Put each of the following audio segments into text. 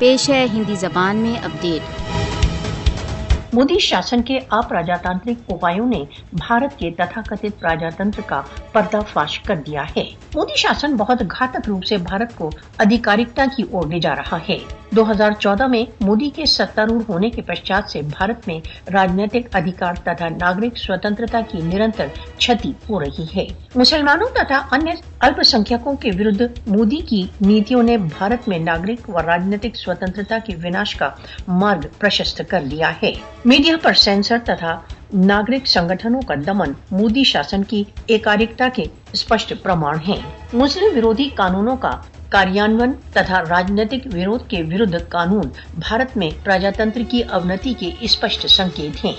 पेश है हिंदी जबान में अपडेट। मोदी शासन के अप्रजातांत्रिक उपायों ने भारत के तथाकथित प्रजातंत्र का पर्दाफाश कर दिया है। मोदी शासन बहुत घातक रूप से भारत को अधिकारिकता की ओर ले जा रहा है। 2014 में मोदी के सत्तारूढ़ होने के पश्चात से भारत में राजनीतिक अधिकार तथा नागरिक स्वतंत्रता की निरंतर क्षति हो रही है। मुसलमानों तथा अन्य अल्पसंख्यकों के विरुद्ध मोदी की नीतियों ने भारत में नागरिक व राजनीतिक स्वतंत्रता के विनाश का मार्ग प्रशस्त कर लिया है। मीडिया पर सेंसर तथा नागरिक संगठनों का दमन मोदी शासन की एकारिकता के स्पष्ट प्रमाण हैं। मुस्लिम विरोधी कानूनों का कार्यान्वयन तथा राजनीतिक विरोध के विरुद्ध कानून भारत में प्रजातंत्र की अवनति के स्पष्ट संकेत हैं।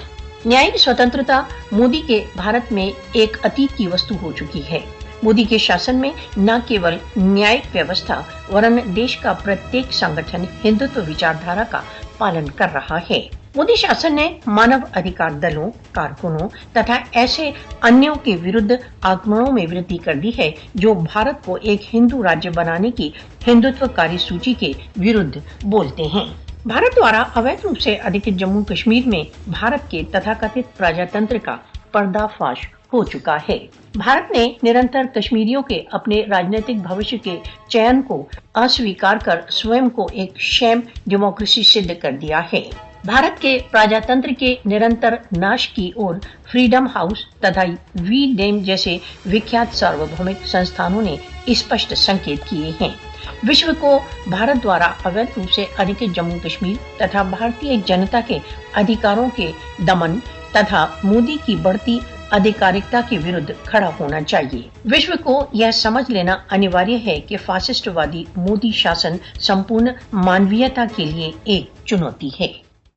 न्यायिक स्वतंत्रता मोदी के भारत में एक अतीत की वस्तु हो चुकी है। मोदी के शासन में न केवल न्यायिक व्यवस्था वरन देश का प्रत्येक संगठन हिंदुत्व विचारधारा का पालन कर रहा है। मोदी शासन ने मानव अधिकार दलों, कारकुनों तथा ऐसे अन्यों के विरुद्ध आक्रमणों में वृद्धि कर दी है जो भारत को एक हिंदू राज्य बनाने की हिंदुत्वकारी सूची के विरुद्ध बोलते हैं। भारत द्वारा अवैध रूप से अधिकृत जम्मू कश्मीर में भारत के तथाकथित प्रजातंत्र का पर्दाफाश हो चुका है। भारत ने निरंतर कश्मीरियों के अपने राजनीतिक भविष्य के चयन को अस्वीकार कर स्वयं को एक शैम डेमोक्रेसी सिद्ध कर दिया है। भारत के प्रजातंत्र के निरंतर नाश की ओर फ्रीडम हाउस तथा वी डेम जैसे विख्यात सार्वभौमिक संस्थानों ने स्पष्ट संकेत किए हैं। विश्व को भारत द्वारा अवैध रूप से अधिकृत जम्मू कश्मीर तथा भारतीय जनता के अधिकारों के दमन तथा मोदी की बढ़ती अधिकारिकता के विरुद्ध खड़ा होना चाहिए। विश्व को यह समझ लेना अनिवार्य है कि फासिस्टवादी मोदी शासन संपूर्ण मानवीयता के लिए एक चुनौती है।